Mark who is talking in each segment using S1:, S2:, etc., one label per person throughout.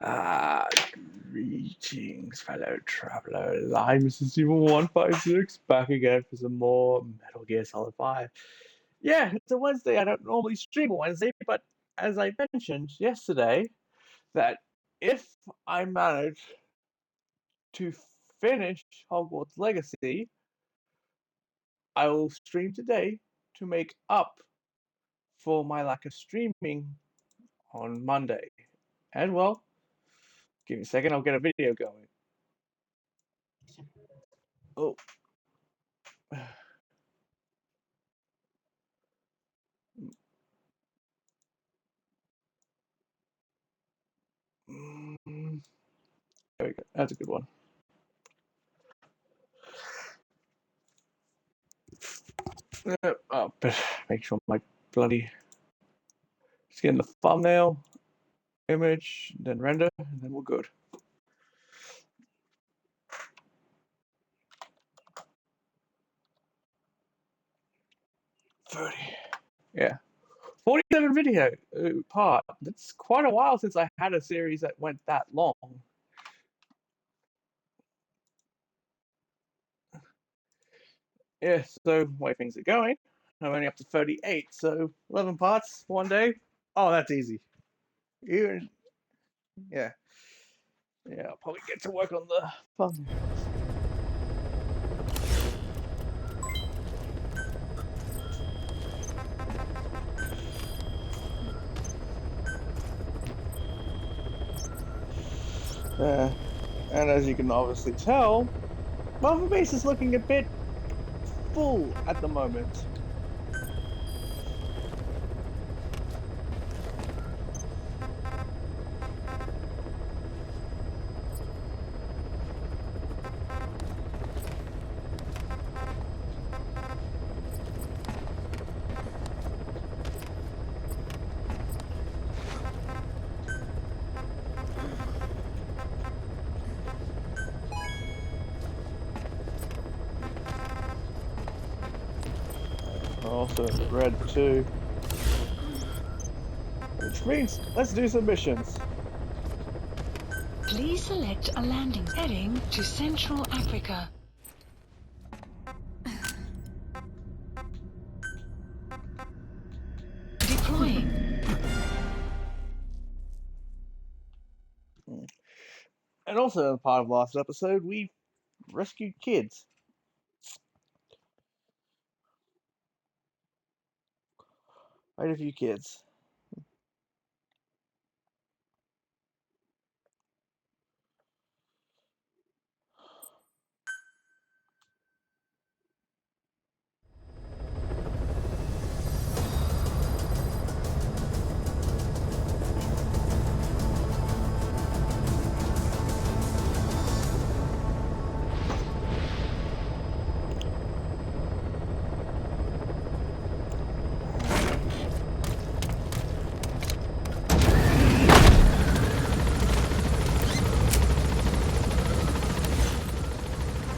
S1: Ah, greetings, fellow travelers. I'm Mr. Steven156, back again for some more Metal Gear Solid 5. Yeah, it's a Wednesday. I don't normally stream on Wednesday, but as I mentioned yesterday, that if I manage to finish Hogwarts Legacy, I will stream today to make up for my lack of streaming on Monday. And well, give me a second, I'll get a video going. Oh. Mm, there we go. That's a good one. But make sure my bloody just getting the thumbnail, image, then render, and then we're good. Yeah. 47 video part. That's quite a while since I had a series that went that long. Yeah, so the way things are going, I'm only up to 38, so 11 parts one day. Oh, that's easy. Even, yeah. Yeah, I'll probably get to work on the thumbnail. And as you can obviously tell, Marvel Base is looking a bit full at the moment. Also red too. Which means let's do some missions.
S2: Please select a landing heading to Central Africa. Deploying.
S1: And also, in part of last episode, we rescued kids. Quite a few kids.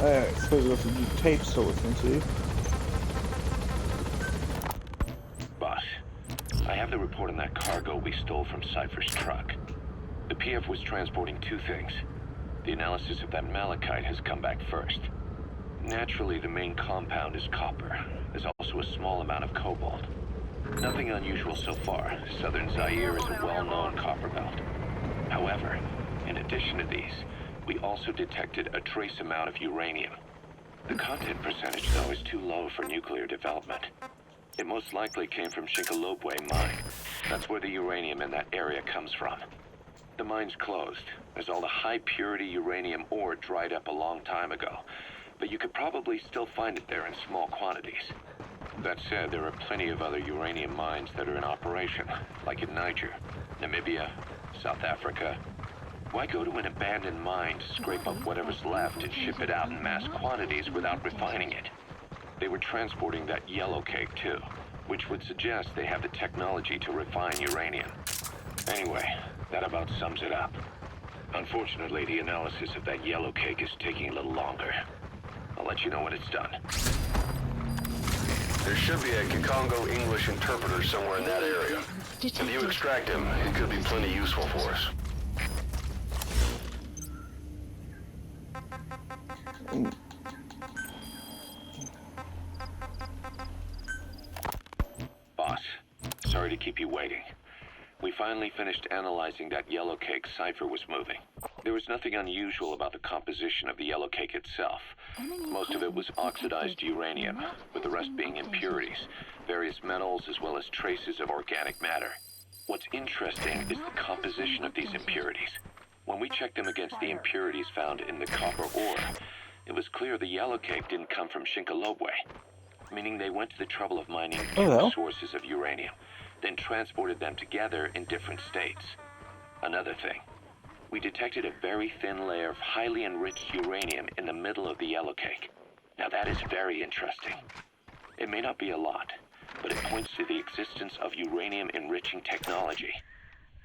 S1: I suppose we got some new tapes to listen to.
S3: Boss, I have the report on that cargo we stole from Cypher's truck. The PF was transporting two things. The analysis of that malachite has come back first. Naturally, the main compound is copper. There's also a small amount of cobalt. Nothing unusual so far. Southern Zaire is a well-known copper belt. However, in addition to these, we also detected a trace amount of uranium. The content percentage, though, is too low for nuclear development. It most likely came from Shinkalobwe mine. That's where the uranium in that area comes from. The mine's closed, as all the high-purity uranium ore dried up a long time ago. But you could probably still find it there in small quantities. That said, there are plenty of other uranium mines that are in operation, like in Niger, Namibia, South Africa. Why go to an abandoned mine to scrape up whatever's left and ship it out in mass quantities without refining it? They were transporting that yellow cake too, which would suggest they have the technology to refine uranium. Anyway, that about sums it up. Unfortunately, the analysis of that yellow cake is taking a little longer. I'll let you know when it's done.
S4: There should be a Kikongo English interpreter somewhere in that area. If you extract him, it could be plenty useful for us.
S3: keep you waiting. We finally finished analyzing that yellow cake Cypher was moving. There was nothing unusual about the composition of the yellow cake itself. Most of it was oxidized uranium, with the rest being impurities, various metals, as well as traces of organic matter. What's interesting is the composition of these impurities. When we checked them against the impurities found in the copper ore, it was clear the yellow cake didn't come from Shinkolobwe, meaning they went to the trouble of mining two sources of uranium, then transported them together in different states. Another thing, we detected a very thin layer of highly enriched uranium in the middle of the yellow cake. Now that is very interesting. It may not be a lot, but it points to the existence of uranium-enriching technology.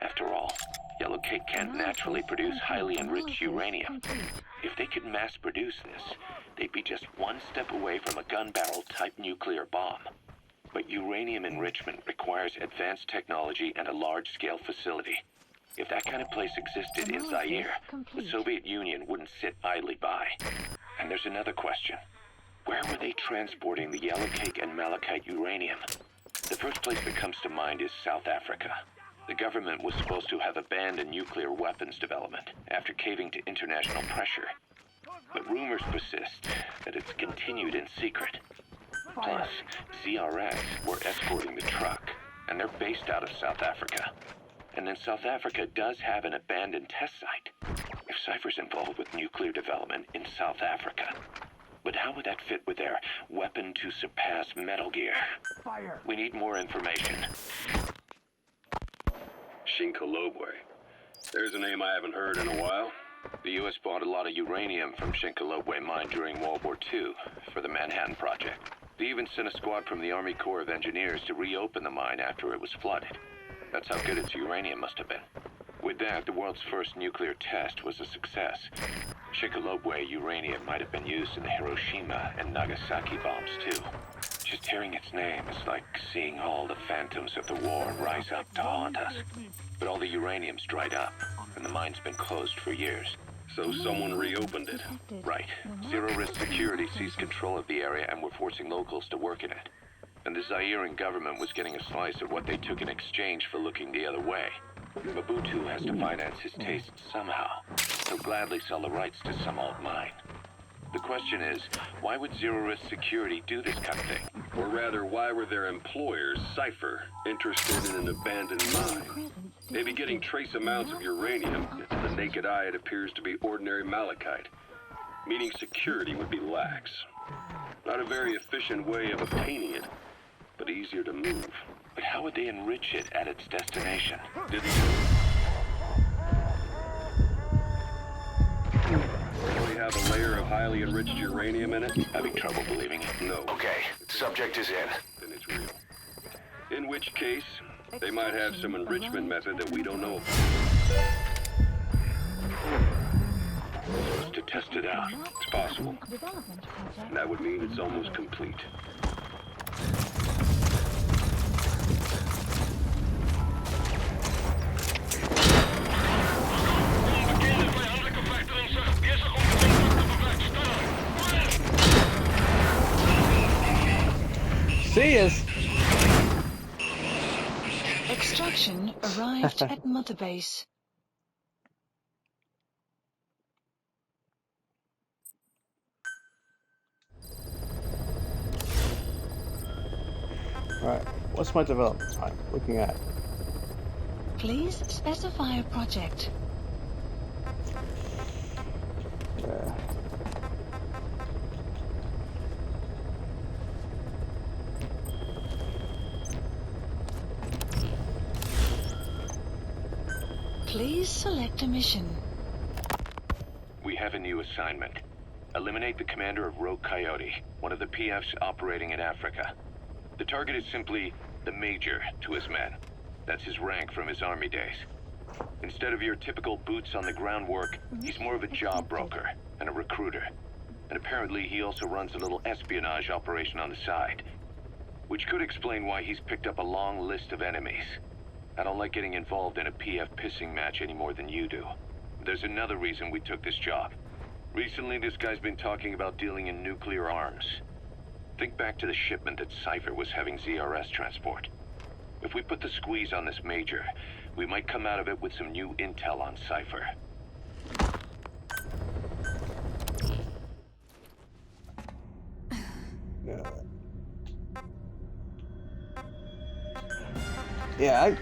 S3: After all, yellow cake can't naturally produce highly enriched uranium. If they could mass produce this, they'd be just one step away from a gun barrel type nuclear bomb. But uranium enrichment requires advanced technology and a large-scale facility. If that kind of place existed in Zaire, the Soviet Union wouldn't sit idly by. And there's another question. Where were they transporting the yellow cake and malachite uranium? The first place that comes to mind is South Africa. The government was supposed to have abandoned nuclear weapons development after caving to international pressure. But rumors persist that it's continued in secret. Plus, ZRS were escorting the truck, and they're based out of South Africa. And then South Africa does have an abandoned test site. If Cypher's involved with nuclear development in South Africa. But how would that fit with their weapon to surpass Metal Gear?
S5: Fire.
S3: We need more information.
S4: Shinkolobwe. There's a name I haven't heard in a while.
S3: The U.S. bought a lot of uranium from Shinkolobwe mine during World War II for the Manhattan Project. They even sent a squad from the Army Corps of Engineers to reopen the mine after it was flooded. That's how good its uranium must have been. With that, the world's first nuclear test was a success. Shinkolobwe uranium might have been used in the Hiroshima and Nagasaki bombs too. Just hearing its name is like seeing all the phantoms of the war rise up to haunt us. But all the uranium's dried up, and the mine's been closed for years.
S4: So someone reopened it.
S3: Right. Zero Risk Security seized control of the area and were forcing locals to work in it. And the Zairean government was getting a slice of what they took in exchange for looking the other way. Mobutu has to finance his tastes somehow. He'll gladly sell the rights to some old mine. The question is, why would Zero Risk Security do this kind of thing?
S4: Or rather, why were their employers, Cypher, interested in an abandoned mine? Maybe getting trace amounts of uranium. To the naked eye, it appears to be ordinary malachite. Meaning security would be lax. Not a very efficient way of obtaining it, but easier to move.
S3: But how would they enrich it at its destination?
S4: Didn't really have a layer of highly enriched uranium in it?
S3: Having trouble believing it?
S4: No.
S3: Okay, subject is in.
S4: Then it's real. In which case, they might have some enrichment method that we don't know about.
S3: To test it out.
S4: It's possible. And that would mean it's almost complete.
S1: See us.
S2: Extraction arrived at Mother Base.
S1: Right. What's my development time looking at?
S2: Please specify a project.
S1: Yeah.
S2: Please select a mission.
S3: We have a new assignment. Eliminate the commander of Rogue Coyote, one of the PFs operating in Africa. The target is simply the Major to his men. That's his rank from his army days. Instead of your typical boots-on-the-ground work, he's more of a job broker and a recruiter. And apparently he also runs a little espionage operation on the side. Which could explain why he's picked up a long list of enemies. I don't like getting involved in a PF pissing match any more than you do. There's another reason we took this job. Recently, this guy's been talking about dealing in nuclear arms. Think back to the shipment that Cypher was having ZRS transport. If we put the squeeze on this Major, we might come out of it with some new intel on Cypher.
S1: Yeah,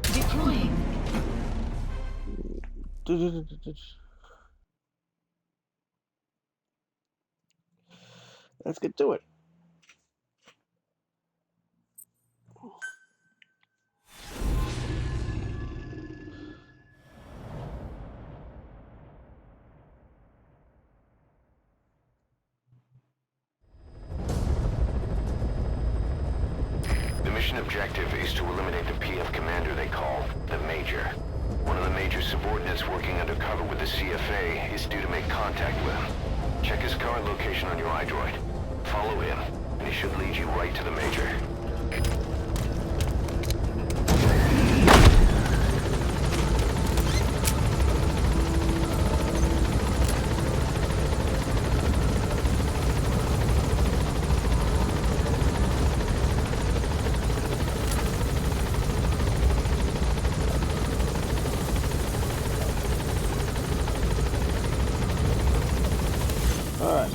S2: Deploying.
S1: Let's get to it.
S3: The mission objective is to eliminate the PF commander they call the Major. One of the Major's subordinates working undercover with the CFA is due to make contact with him. Check his current location on your iDroid. Follow him, and he should lead you right to the Major.
S1: Alright.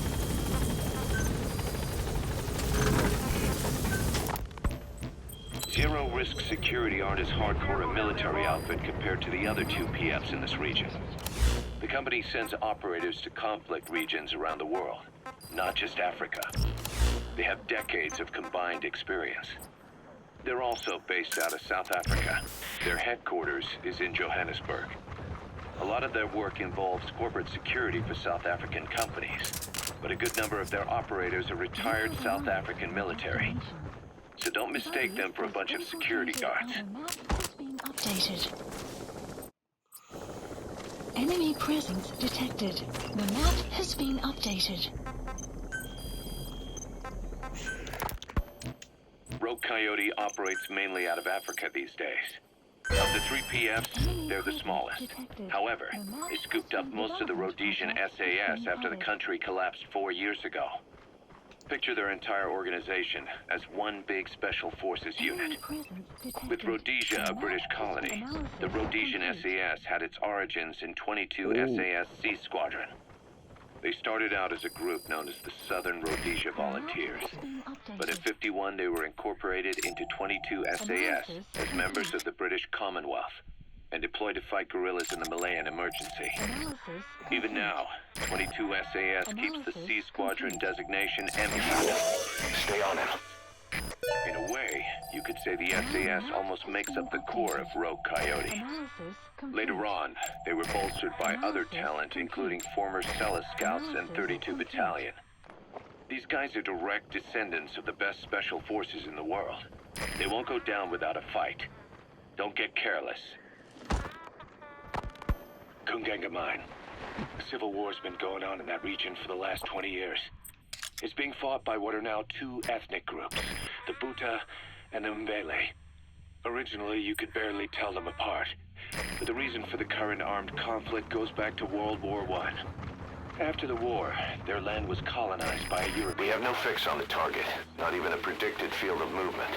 S3: Zero Risk Security aren't as hardcore a military outfit compared to the other two PFs in this region. The company sends operators to conflict regions around the world, not just Africa. They have decades of combined experience. They're also based out of South Africa. Their headquarters is in Johannesburg. A lot of their work involves corporate security for South African companies, but a good number of their operators are retired South African military. So don't mistake them for a bunch of security guards.
S2: Updated. Enemy presence detected. The map has been updated.
S3: Rogue Coyote operates mainly out of Africa these days. Of the three PFs, they're the smallest. However, they scooped up most of the Rhodesian SAS after the country collapsed 4 years ago. Picture their entire organization as one big special forces unit. With Rhodesia a British colony, the Rhodesian SAS had its origins in 22 SAS Sea Squadron. They started out as a group known as the Southern Rhodesia Volunteers. But in 51 they were incorporated into 22 SAS as members of the British Commonwealth and deployed to fight guerrillas in the Malayan emergency. Even now, 22 SAS keeps the Sea Squadron designation empty. Stay on him. In a way, you could say the SAS almost makes up the core of Rogue Coyote. Later on, they were bolstered by other talent, including former Cella Scouts and 32 Battalion. These guys are direct descendants of the best special forces in the world. They won't go down without a fight. Don't get careless. Kunganga Mine. The civil war's been going on in that region for the last 20 years. It's being fought by what are now two ethnic groups, the Buta and the Mbele. Originally, you could barely tell them apart, but the reason for the current armed conflict goes back to World War I. After the war, their land was colonized by a European...
S5: We have no fix on the target, not even a predicted field of movement.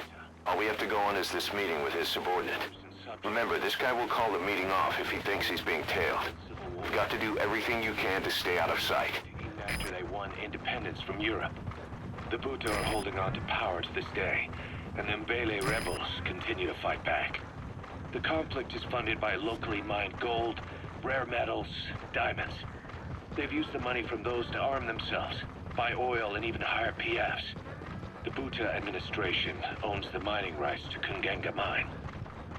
S5: All we have to go on is this meeting with his subordinate. Remember, this guy will call the meeting off if he thinks he's being tailed. You've got to do everything you can to stay out of sight.
S3: Even after they won independence from Europe, the Buta are holding on to power to this day, and the Mbele rebels continue to fight back. The conflict is funded by locally mined gold, rare metals, diamonds. They've used the money from those to arm themselves, buy oil, and even hire PFs. The Buta administration owns the mining rights to Kunganga Mine.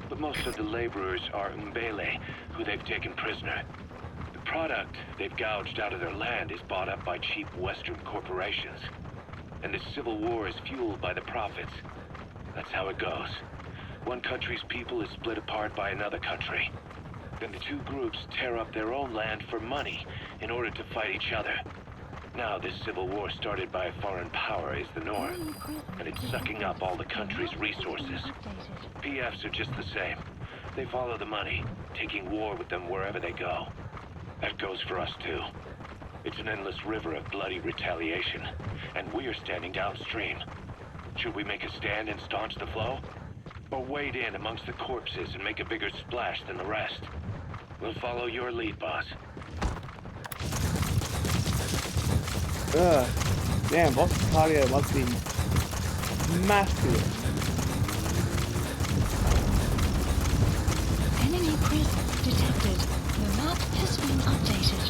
S3: But most of the laborers are Mbele, who they've taken prisoner. The product they've gouged out of their land is bought up by cheap Western corporations. And this civil war is fueled by the profits. That's how it goes. One country's people is split apart by another country. Then the two groups tear up their own land for money in order to fight each other. Now this civil war started by a foreign power is the norm, and it's sucking up all the country's resources. PFs are just the same. They follow the money, taking war with them wherever they go. That goes for us too. It's an endless river of bloody retaliation, and we're standing downstream. Should we make a stand and staunch the flow? Or wade in amongst the corpses and make a bigger splash than the rest? We'll follow your lead, boss.
S1: Ugh. Damn, boss cardio must be massive.
S2: Enemy presence detected. The map has been updated.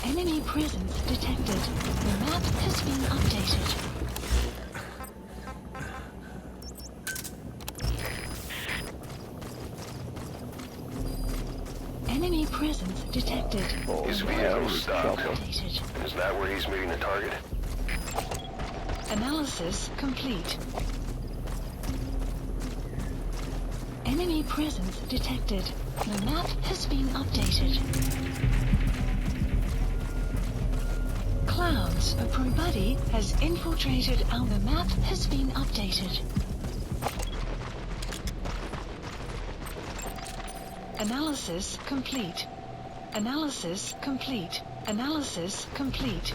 S2: Enemy presence detected. The map has been updated. Enemy presence detected.
S5: His
S1: Oh,
S5: vehicle stopped.
S2: Updated.
S5: Is that where he's meeting the target?
S2: Analysis complete. Enemy presence detected. The map has been updated. Clouds, a pro-buddy has infiltrated our map has been updated. Analysis complete. Analysis complete. Analysis complete.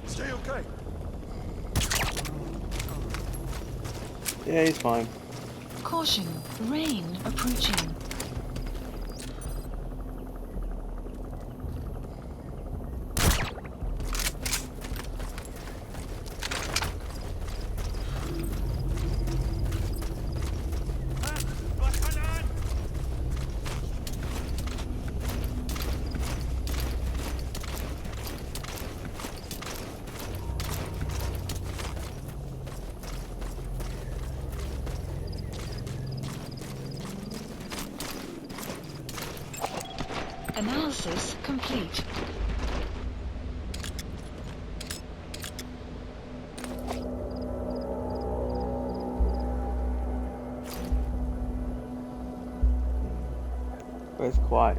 S6: Stay okay.
S1: Yeah, he's fine.
S2: Caution, rain approaching. Analysis complete.
S1: But it's quiet.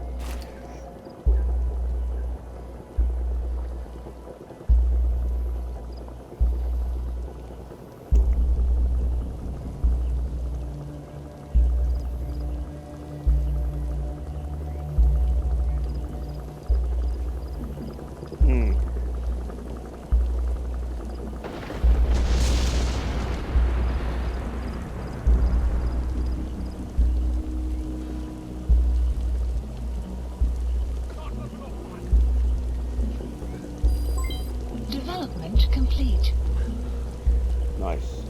S2: Development complete.
S1: Nice.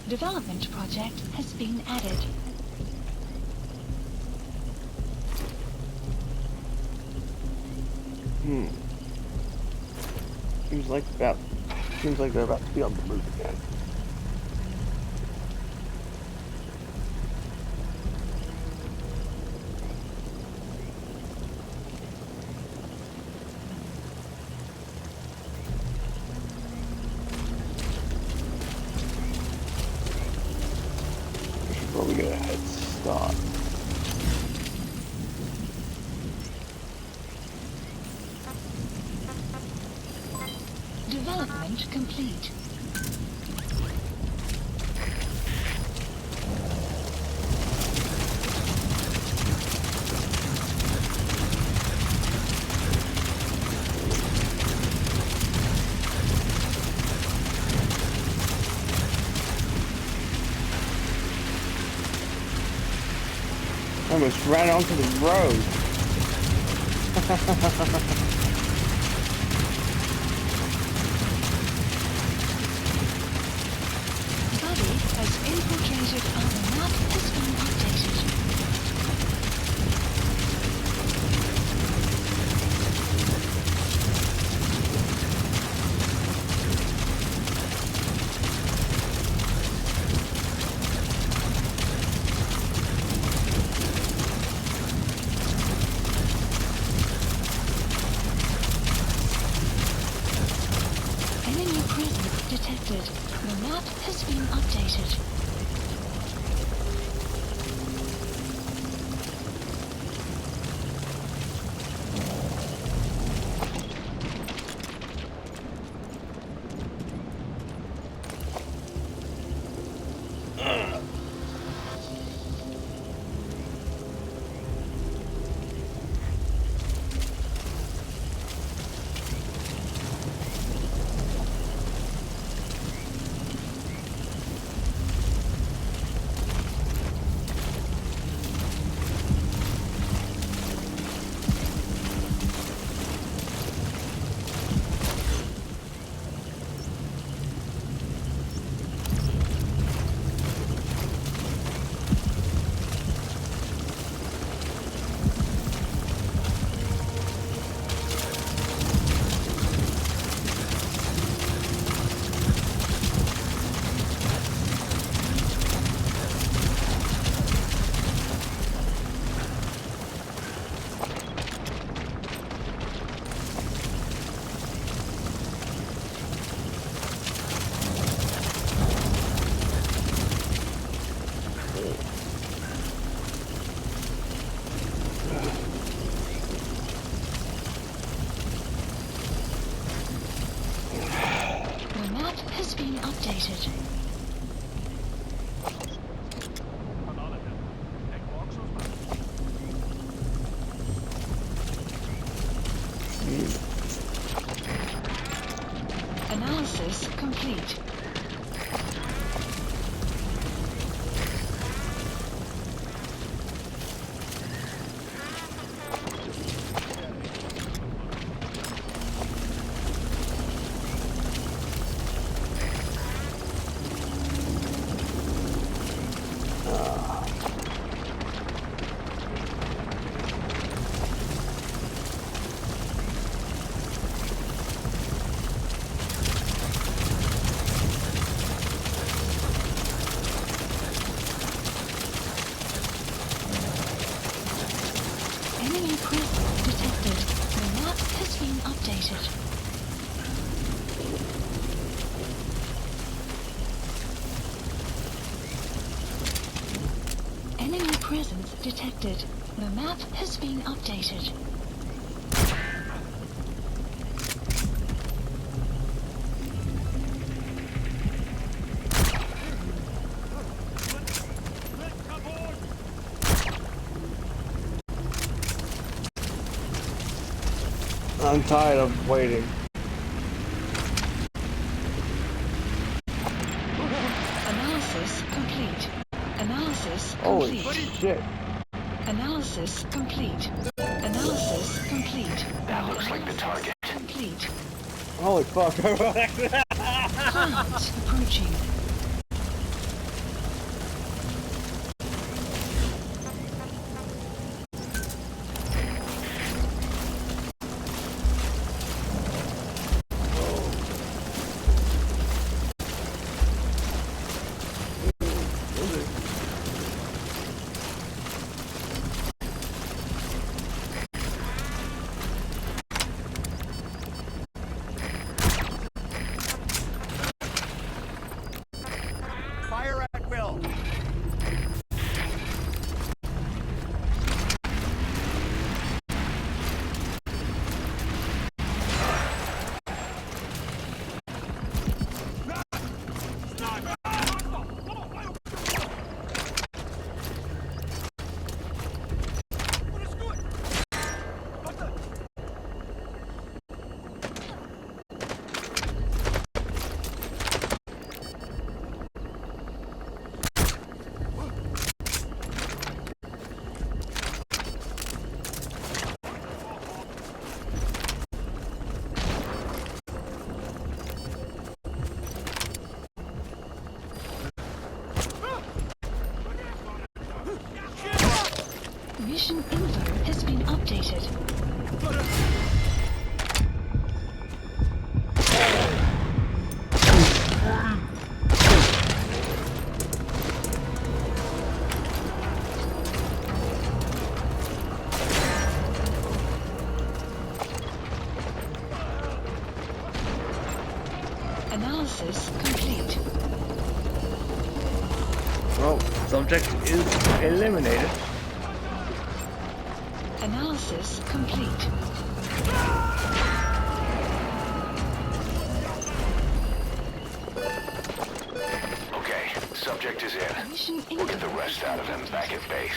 S2: Development project has been added.
S1: Seems like they're about to be on the move again. We should probably get a head start.
S2: Development complete.
S1: I almost ran onto the road.
S2: Buddy has infiltrated our map has been updated. updated. Analysis complete. Enemy presence detected. The map has been updated. Enemy presence detected. The map has been updated.
S1: I'm tired of waiting.
S2: Analysis complete. Analysis
S1: Holy
S2: complete.
S1: shit.
S2: Analysis complete. Analysis complete.
S5: That looks like the target.
S2: Complete.
S1: Holy fuck.
S2: Clouds approaching.
S6: Fire at will.
S2: Mission info has been updated. Analysis complete.
S1: Well, subject is eliminated.
S2: Analysis complete.
S5: Okay, subject is in.
S2: Mission
S5: We'll get the
S2: info
S5: rest out of him back at base.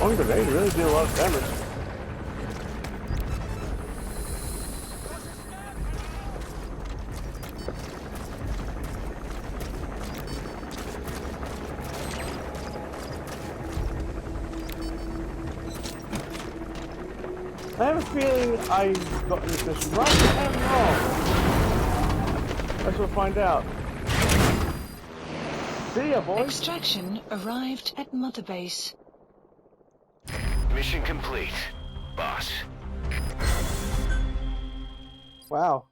S1: One grenade really did a lot of damage. I have a feeling I got this mission right and wrong. I guess we'll find out. See ya, boys.
S2: Extraction arrived at Mother Base.
S5: Mission complete, boss.
S1: Wow.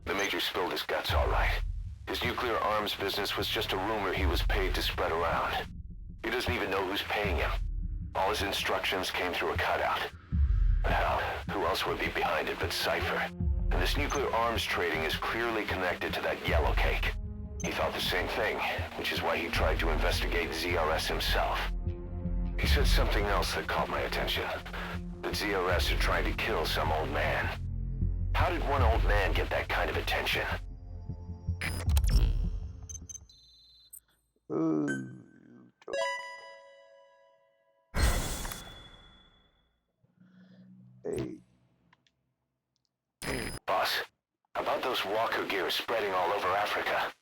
S5: The Major spilled his guts all right. His nuclear arms business was just a rumor he was paid to spread around. He doesn't even know who's paying him. All his instructions came through a cutout. Hell, who else would be behind it but Cypher? And this nuclear arms trading is clearly connected to that yellow cake. He thought the same thing, which is why he tried to investigate ZRS himself. He said something else that caught my attention. That ZRS are trying to kill some old man. How did one old man get that kind of attention? Boss, about those walker gears spreading all over Africa,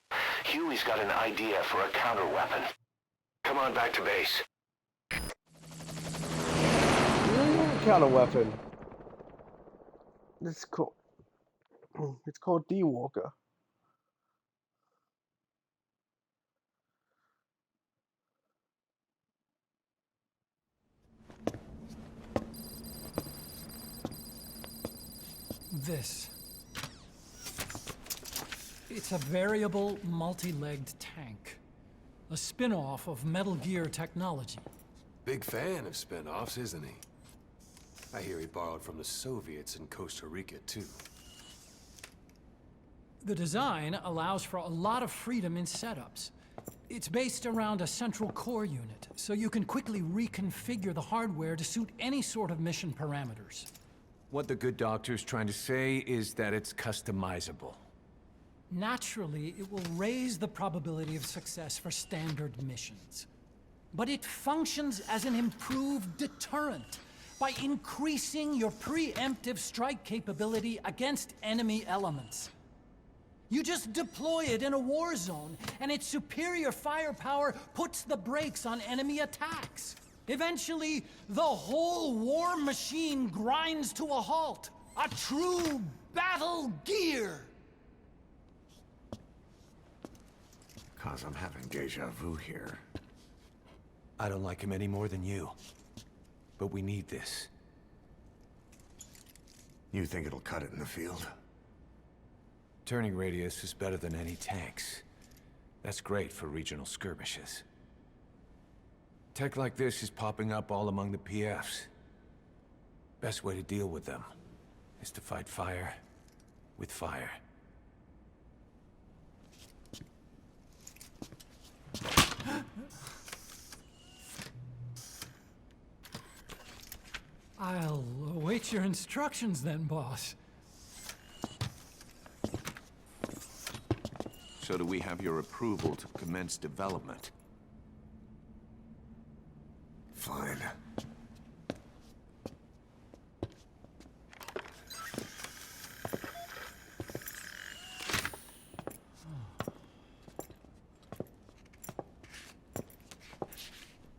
S5: Huey's got an idea for a counter-weapon. Come on back to base.
S1: Counter weapon. It's called D-Walker.
S7: This. It's a variable, multi-legged tank. A spin-off of Metal Gear technology.
S4: Big fan of spin-offs, isn't he? I hear he borrowed from the Soviets in Costa Rica, too.
S7: The design allows for a lot of freedom in setups. It's based around a central core unit, so you can quickly reconfigure the hardware to suit any sort of mission parameters.
S8: What the good doctor's trying to say is that it's customizable.
S7: Naturally, it will raise the probability of success for standard missions. But it functions as an improved deterrent by increasing your preemptive strike capability against enemy elements. You just deploy it in a war zone, and its superior firepower puts the brakes on enemy attacks. Eventually, the whole war machine grinds to a halt. A true battle gear!
S8: Cause I'm having deja vu here. I don't like him any more than you. But we need this.
S9: You think it'll cut it in the field?
S8: Turning radius is better than any tanks. That's great for regional skirmishes. Tech like this is popping up all among the PFs. Best way to deal with them is to fight fire with fire.
S7: I'll await your instructions then, boss.
S8: So do we have your approval to commence development?
S9: Fine.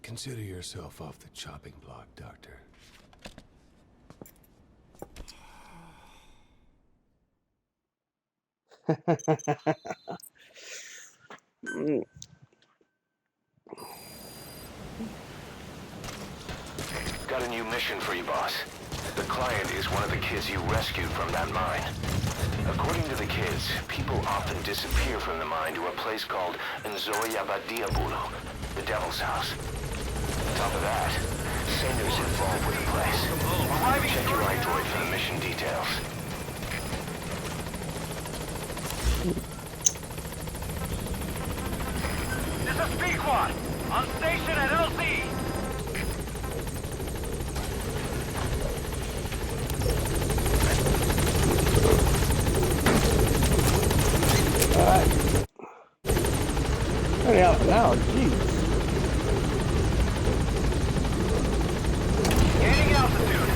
S4: Consider yourself off the chopping block, Doctor.
S5: Got a new mission for you, boss. The client is one of the kids you rescued from that mine. According to the kids, people often disappear from the mine to a place called Nzoya Badiabulu, the Devil's House. On top of that, Sender's involved with the place. Check your iDroid for the mission details.
S6: This is Pequod, on station at LZ.
S1: Only out now, jeez.
S6: Gaining altitude.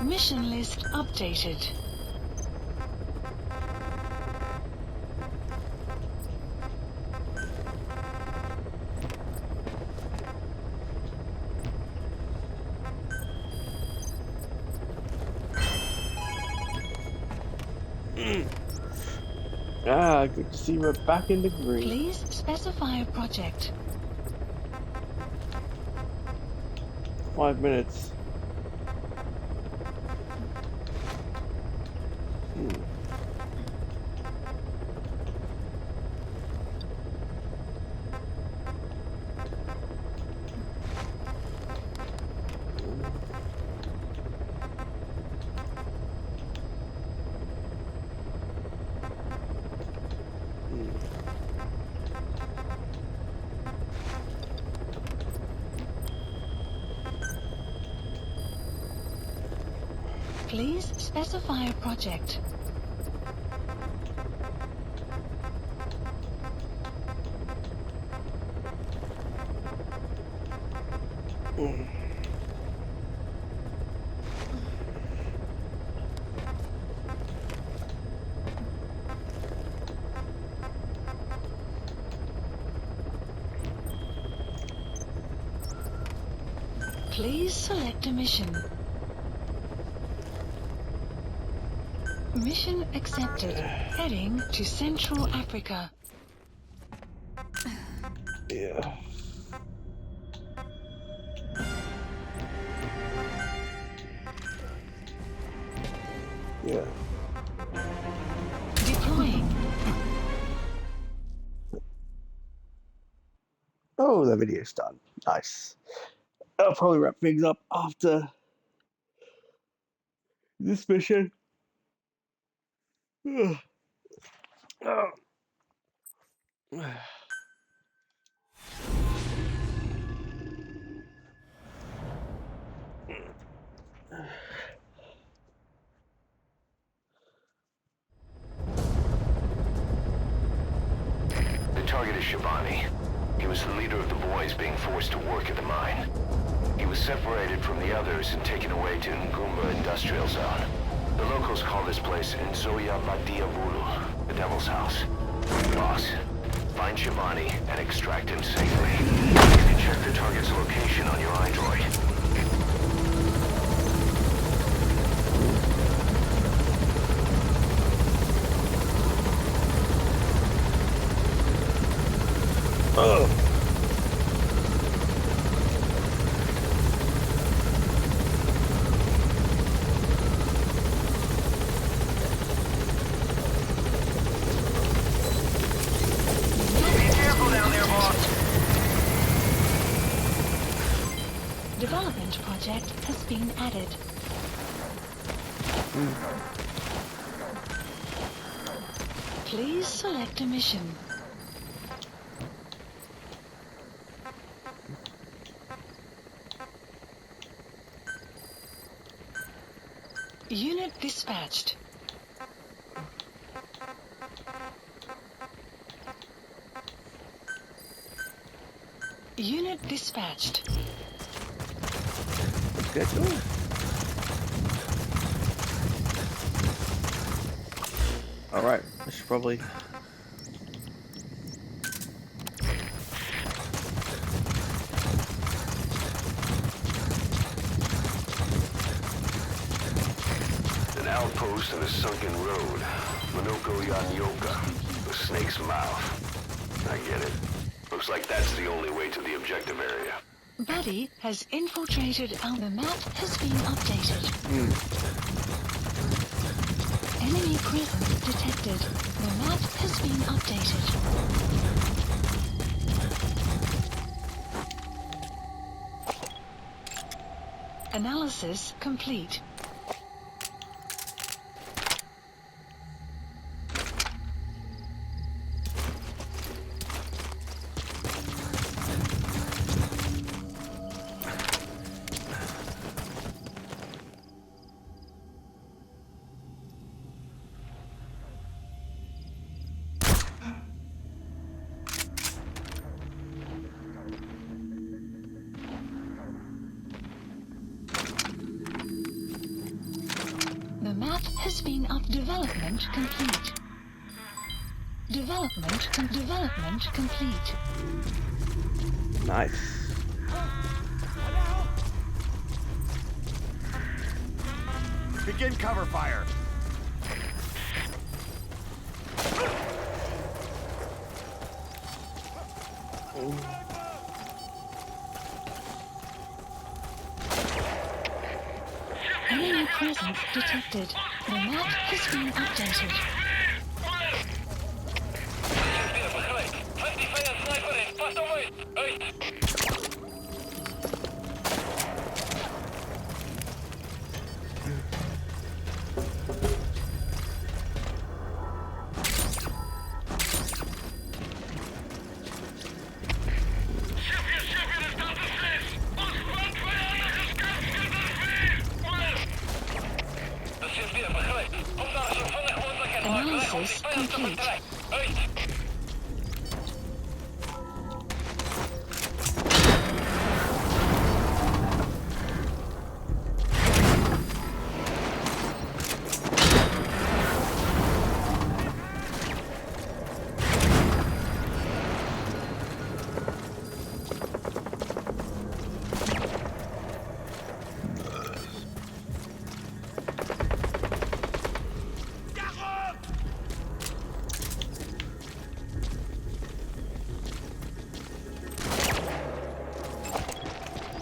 S2: Mission list updated.
S1: Ah, good to see we're back in the green.
S2: Please specify a project.
S1: 5 minutes.
S2: Please specify a project. Please select a mission. Mission accepted. Heading to Central Africa.
S1: Yeah. Yeah.
S2: Deploying.
S1: Oh, the video's done. Nice. I'll probably wrap things up after this mission. Oh.
S5: The target is Shabani. He was the leader of the boys being forced to work at the mine. He was separated from the others and taken away to Ngumba Industrial Zone. The locals call this place Nzoya Badia Bulu, the Devil's House. Boss, find Shabani and extract him safely. You can check the target's location on your iDroid.
S1: Oh.
S6: Be careful down there, boss.
S2: Development project has been added. Please select a mission. Unit dispatched. Unit dispatched.
S1: Let's get to it. Alright, I should probably...
S5: An outpost in a sunken road. Monoko Yanyoka, the snake's mouth. I get it. Looks like that's the only way to the objective area.
S2: Buddy has infiltrated the map has been updated. Enemy presence detected. The map has been updated. Analysis complete. The map has been up. Development complete. Development complete.
S1: Nice.
S6: Begin cover fire.
S2: Enemy presence detected. The map has been updated. Analysis complete.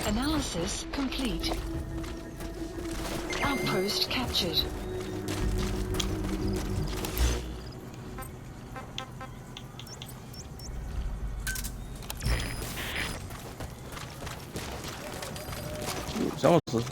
S2: Analysis complete. Outpost captured.
S1: Someone's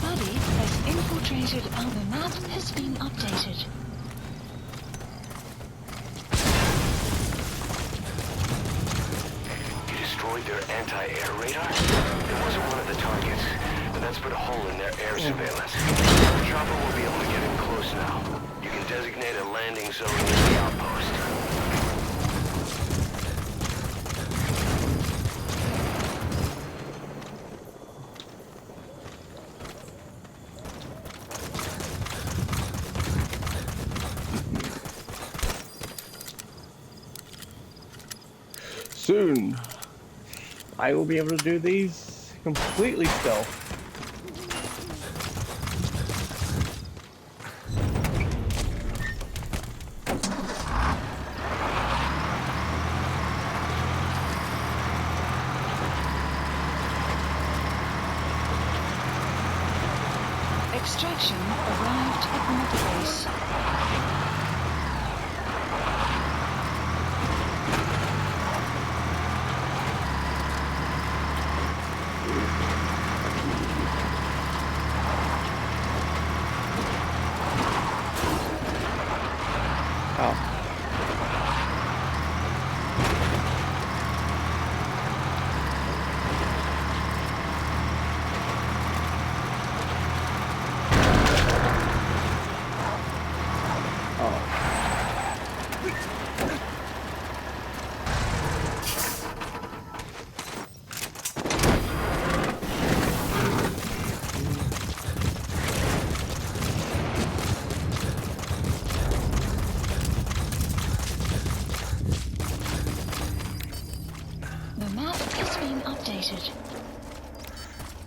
S2: Buddy has infiltrated. The map has been updated.
S5: You destroyed their anti-air radar? It wasn't one of the targets, but that's put a hole in their air surveillance. The chopper will be able to get in close now. You can designate a landing zone near the outpost.
S1: soon. I will be able to do these completely stealth.
S2: Extraction arrived at map base.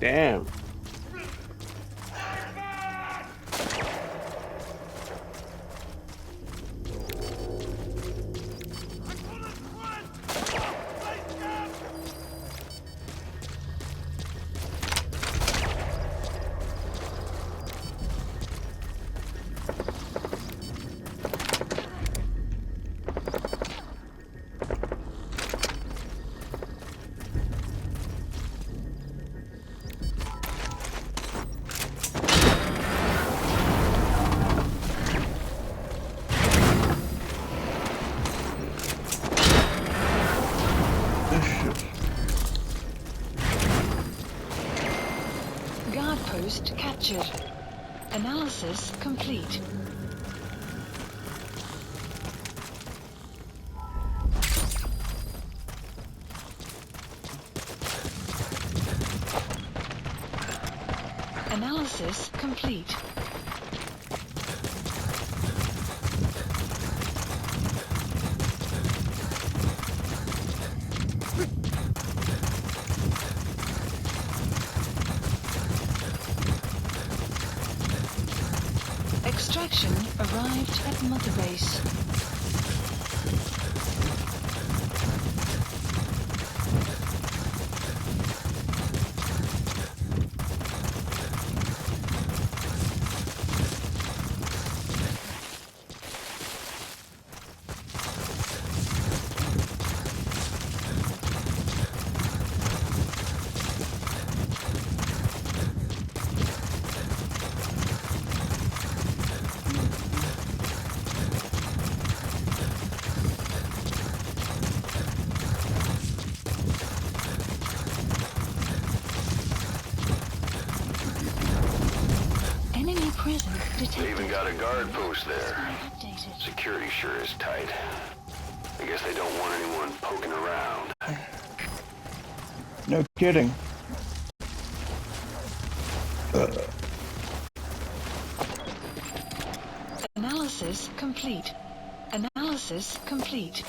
S1: Damn.
S2: Guard post captured. Analysis complete. Analysis complete. Extraction arrived at Mother Base.
S5: They even got a guard post there. Security sure is tight. I guess they don't want anyone poking around.
S1: No kidding.
S2: Analysis complete. Analysis complete.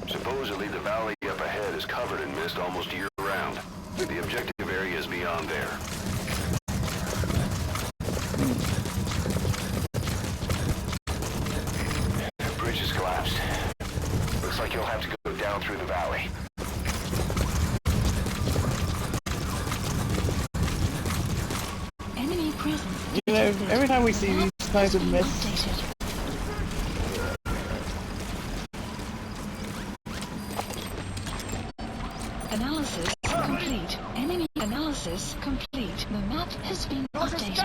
S5: Supposedly the valley up ahead is covered in mist almost year-round. The objective area is beyond there. The bridge has collapsed. Looks like you'll have to go down through the valley.
S2: Enemy presence.
S1: You know, every time we see these kinds of myths,
S2: Updated. Analysis complete. Enemy analysis complete. The map has been updated.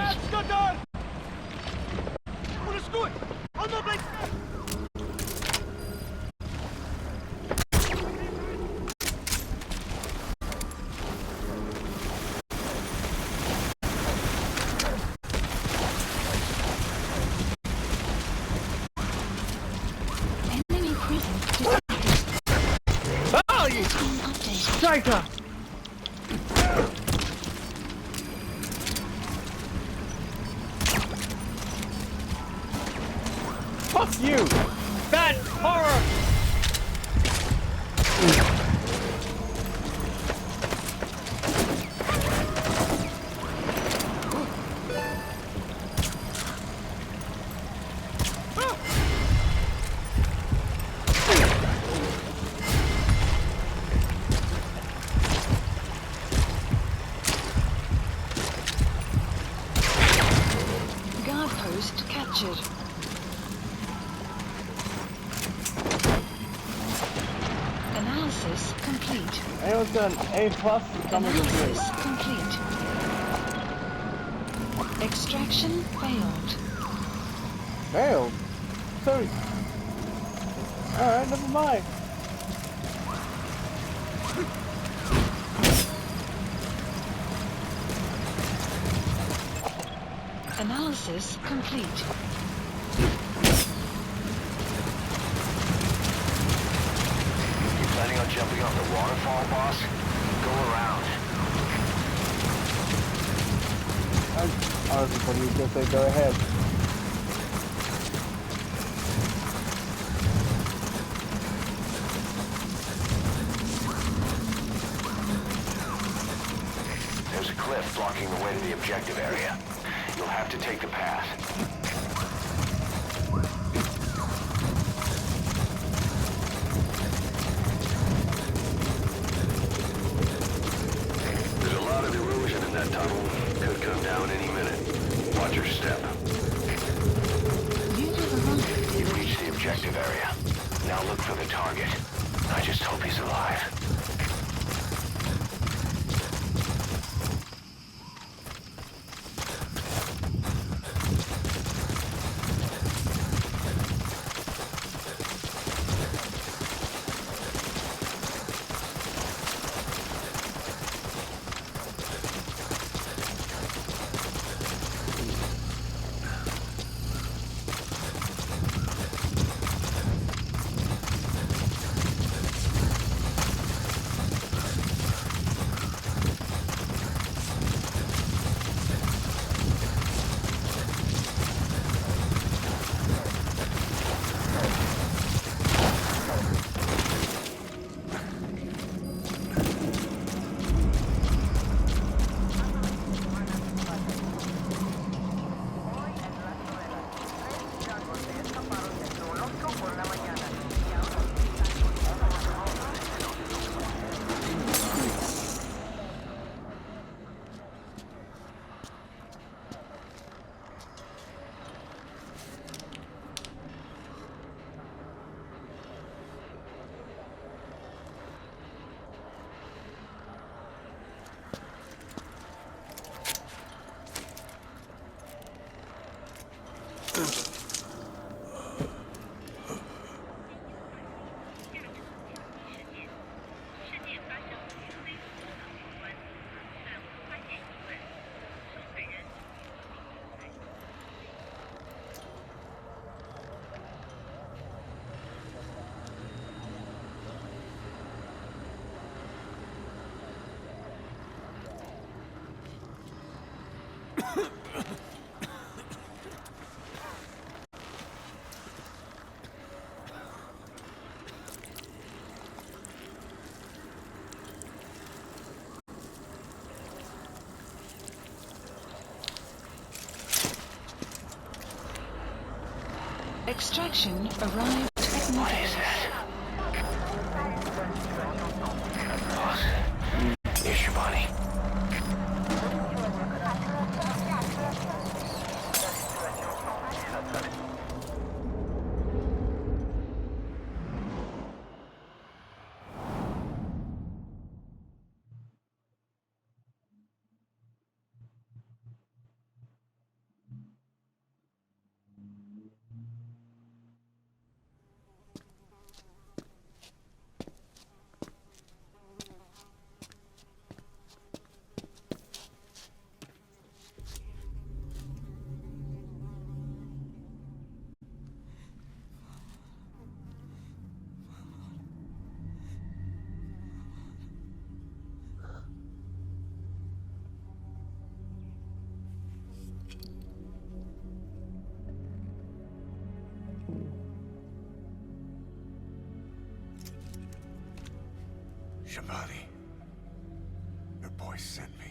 S2: Enemy presence detected.
S1: oh, you
S2: Updated.
S1: striker! Fuck you! That horror!
S2: Guard post captured. Analysis complete.
S1: Anyone's got an A+ coming to
S2: Analysis
S1: this.
S2: complete. Extraction failed.
S1: Failed? Sorry. Alright, never mind.
S2: Analysis complete.
S5: You planning on jumping off the waterfall, boss? Go around.
S1: I honestly thought you were going to say go ahead.
S5: There's a cliff blocking the way to the objective area. You'll have to take the path.
S4: There's a lot of erosion in that tunnel. Could come down any minute. Watch your step.
S5: You've reached the objective area. Now look for the target. I just hope he's alive.
S2: Extraction arrived at Nicholas.
S5: Boss, here's your money.
S9: Shabani, your boy sent me.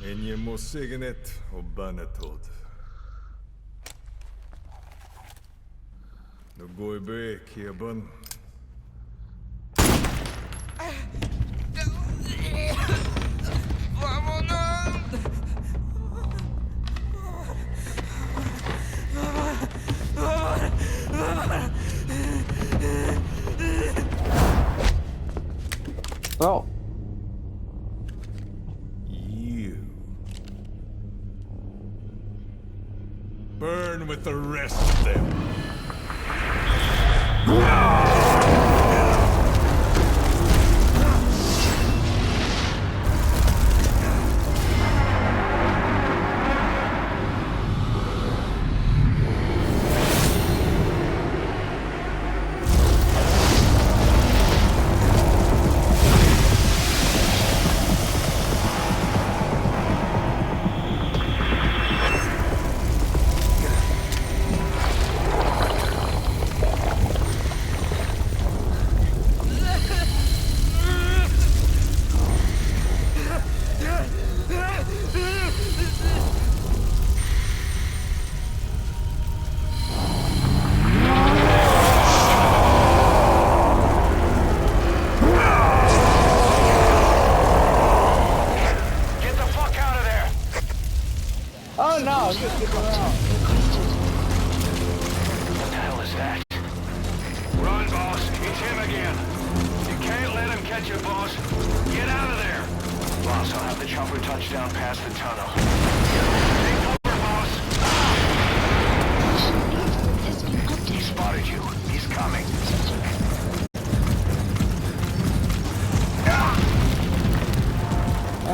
S10: Enje mo signet och banetod.
S8: Go back here, bun.
S1: Well,
S8: You burn with the rest of them.
S1: oh no, just get around.
S5: What the hell is that? Run, boss. It's him again. You can't let him catch you, boss. Get out of there. Boss, I'll have the chopper touch down past the tunnel. Take cover, boss. He spotted you. He's coming.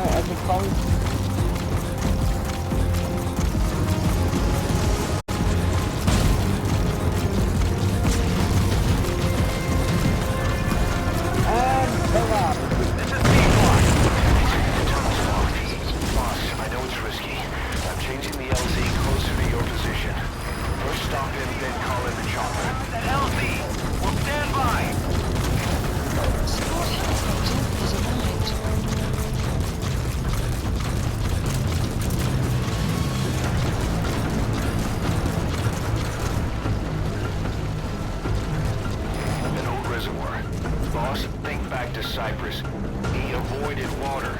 S1: I can probably...
S5: Boss, I know it's risky. I'm changing the LZ closer to your position. First stop him, then call in the chopper.
S6: At LZ! We'll stand by!
S2: Support helicopter has arrived.
S5: An old reservoir. Boss, think back to Cyprus. He avoided water.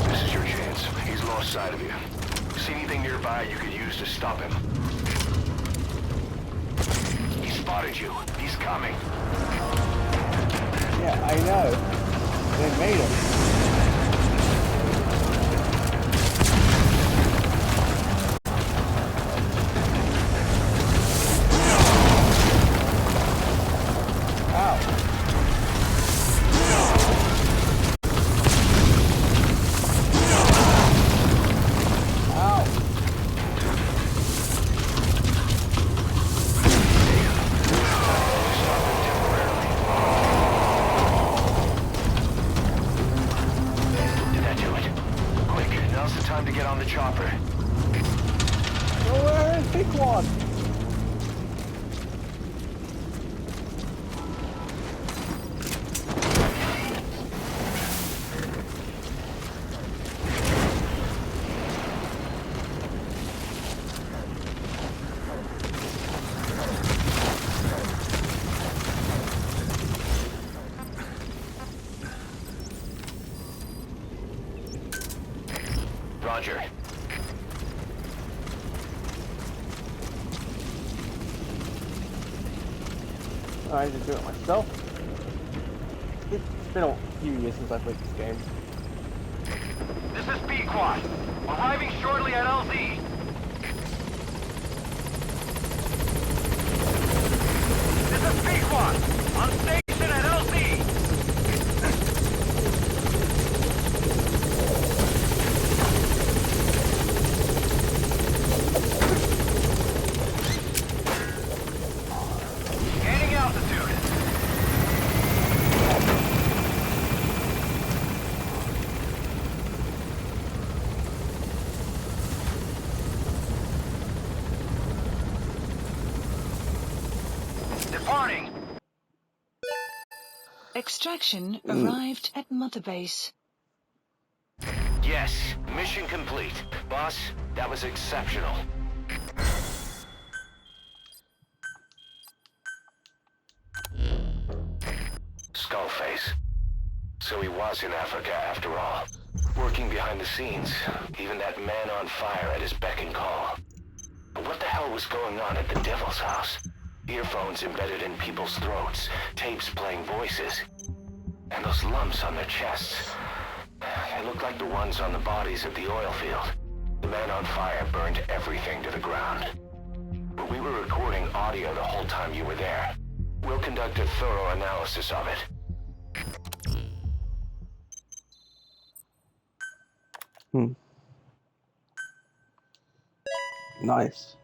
S5: This is your chance. He's lost sight of you. See anything nearby you could use to stop him? He spotted you. He's coming.
S1: Yeah, I know. They made him.
S5: Did that do it? Quick, now's the time to get on the chopper.
S1: So where is Pequod?
S5: Roger.
S1: I just do it myself. It's been a few years since I played this game.
S6: This is Pequod. Arriving shortly at LZ. This is Pequod. On station at LZ. Gaining altitude. Departing.
S2: Extraction arrived at Mother Base.
S5: Yes, mission complete. Boss, that was exceptional. Skullface. So he was in Africa after all. Working behind the scenes. Even that man on fire at his beck and call. But what the hell was going on at the Devil's house? Earphones embedded in people's throats, tapes playing voices. And those lumps on their chests. They looked like the ones on the bodies at the oil field. The man on fire burned everything to the ground. But we were recording audio the whole time you were there. We'll conduct a thorough analysis of it.
S1: Nice.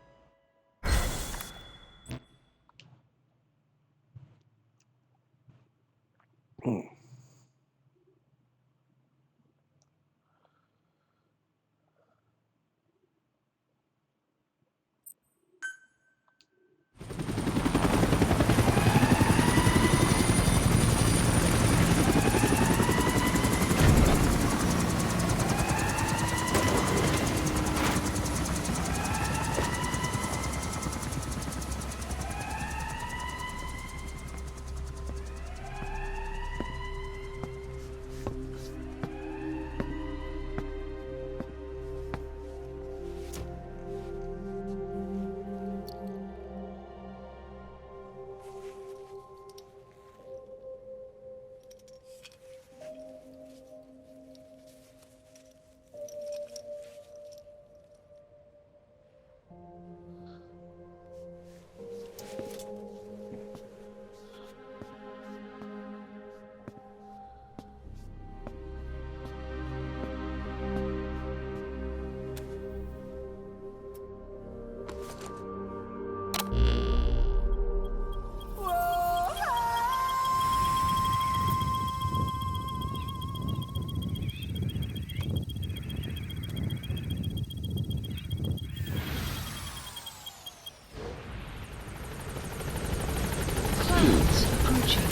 S2: Clouds approaching.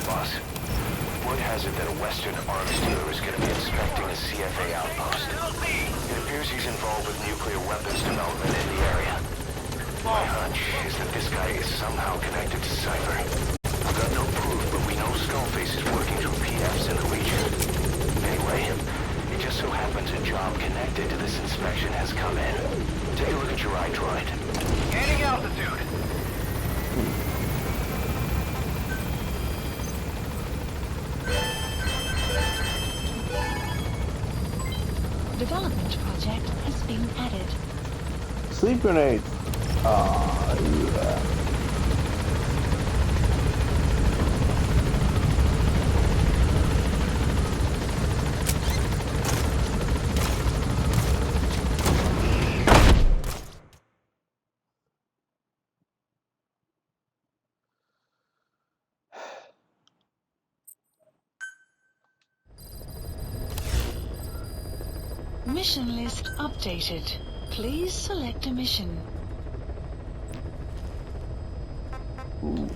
S5: Boss, word has it that a Western arms dealer is going to be inspecting a CFA outpost. It appears he's involved with nuclear weapons development in the area. My hunch is that this guy is somehow connected to Cypher. We've got no proof, but we know Skullface is working through PFs in the region. Anyway, it just so happens a job connected to this inspection has come in. Take a look at your iDroid.
S6: Gaining altitude.
S2: Development project has been added.
S1: Sleep grenades. Ah, yeah.
S2: Mission list updated. Please select a mission.
S1: Ooh.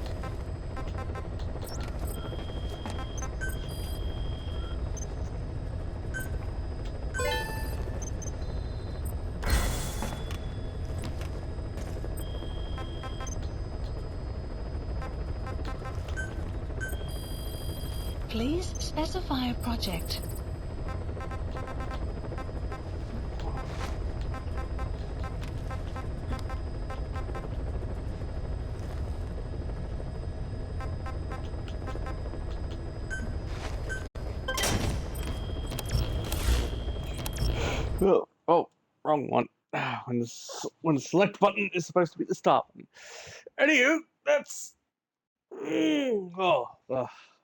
S2: Please specify a project.
S1: Oh, wrong one. When the select button is supposed to be the start button. Anywho, that's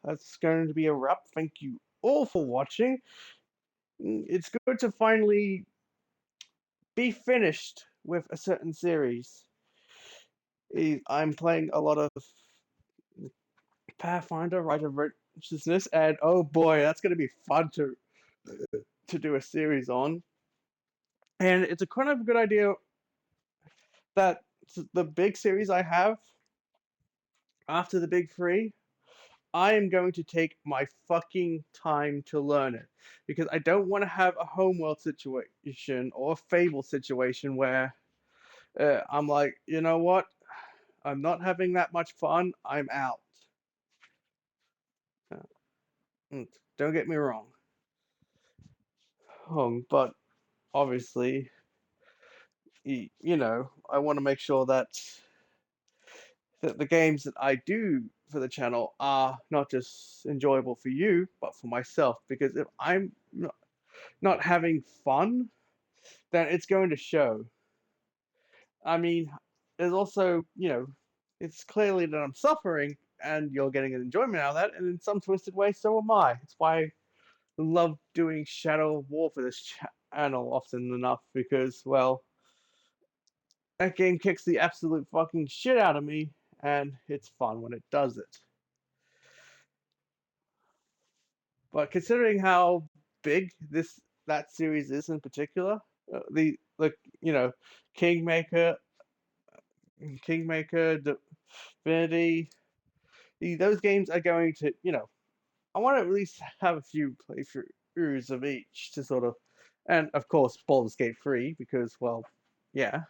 S1: that's going to be a wrap. Thank you all for watching. It's good to finally be finished with a certain series. I'm playing a lot of Pathfinder, Rite of Righteousness, and oh boy, that's going to be fun to do a series on. And it's a kind of good idea that the big series I have after the big three, I am going to take my fucking time to learn it because I don't want to have a homeworld situation or a Fable situation where I'm like, you know what? I'm not having that much fun. I'm out. Don't get me wrong. But obviously, you know, I want to make sure that the games that I do for the channel are not just enjoyable for you, but for myself. Because if I'm not having fun, then it's going to show. I mean, there's also, you know, it's clearly that I'm suffering and you're getting an enjoyment out of that, and in some twisted way, so am I. It's why I love doing Shadow of War for this channel often enough, because, well, that game kicks the absolute fucking shit out of me, and it's fun when it does it. But considering how big that series is in particular, the you know, Kingmaker, Divinity, those games are going to, you know, I want to at least have a few playthroughs of each to sort of, and of course Baldur's Gate 3 because, well, yeah.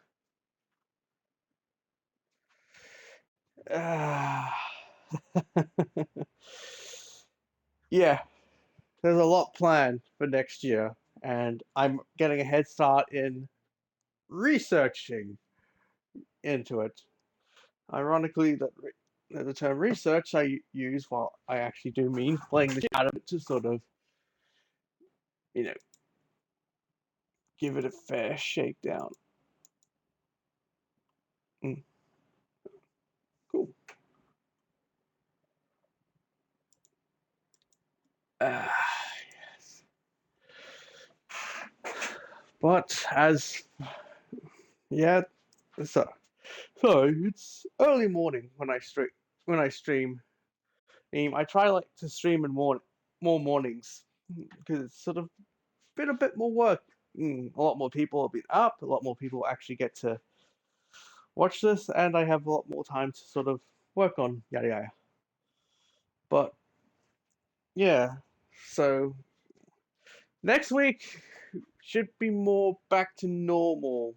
S1: Yeah, there's a lot planned for next year, and I'm getting a head start in researching into it. Ironically, the term research I use while I actually do mean playing the shit out of it to sort of, you know, give it a fair shakedown. Cool. Yes. But yeah, so it's early morning when I stream. I try like to stream in more mornings because it's sort of been a bit more work. A lot more people have been up. A lot more people actually get to watch this, and I have a lot more time to sort of work on yada yada. But yeah, so next week should be more back to normal,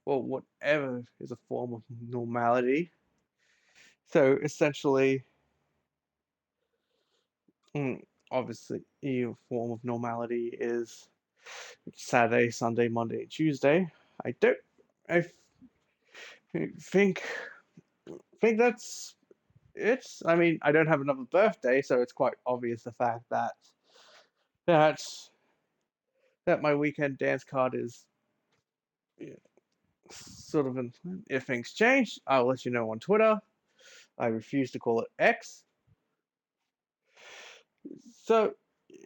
S1: or whatever is a form of normality. So essentially, obviously, a form of normality is Saturday, Sunday, Monday, Tuesday. I think that's it. I mean, I don't have another birthday, so it's quite obvious the fact that that my weekend dance card is sort of if things change, I'll let you know on Twitter. I refuse to call it X. So,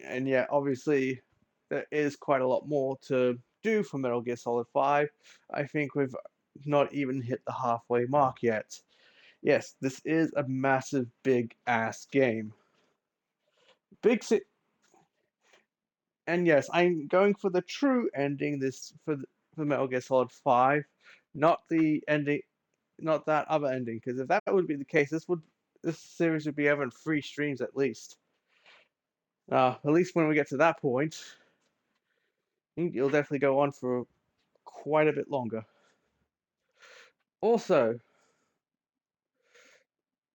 S1: and yeah, obviously, there is quite a lot more to do for Metal Gear Solid 5. I think we've not even hit the halfway mark yet. Yes, this is a massive, big ass game. And yes, I'm going for the true ending for Metal Gear Solid 5, not the ending, not that other ending. Because if that would be the case, this series would be over in 3 streams at least. At least when we get to that point, it'll definitely go on for quite a bit longer. Also,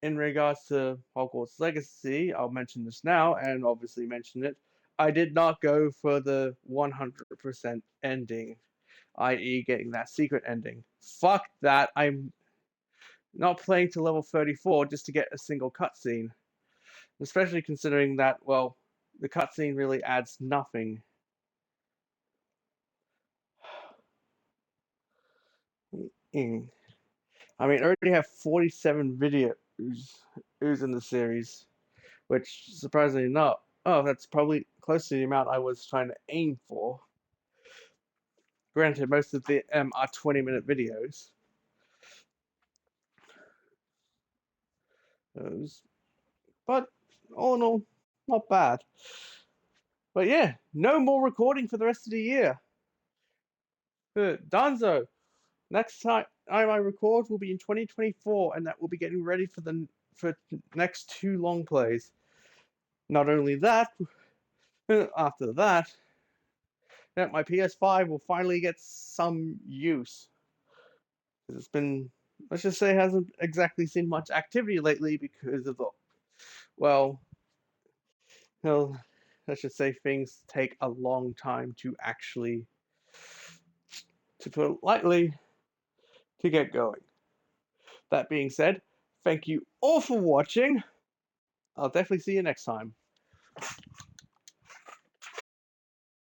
S1: in regards to Hogwarts Legacy, I'll mention this now, and obviously mention it. I did not go for the 100% ending, i.e. getting that secret ending. Fuck that, I'm not playing to level 34 just to get a single cutscene. Especially considering that, well, the cutscene really adds nothing. I mean, I already have 47 videos in the series, which surprisingly not. Oh, that's probably close to the amount I was trying to aim for. Granted, most of them are 20-minute videos. But all in all, not bad. But yeah, no more recording for the rest of the year. Danzo, next time I record will be in 2024, and that will be getting ready for next 2 long plays. Not only that, after that, my PS5 will finally get some use. It's been, let's just say, hasn't exactly seen much activity lately because of the, well, let's just say things take a long time to actually, to put it lightly, to get going. That being said, thank you all for watching. I'll definitely see you next time.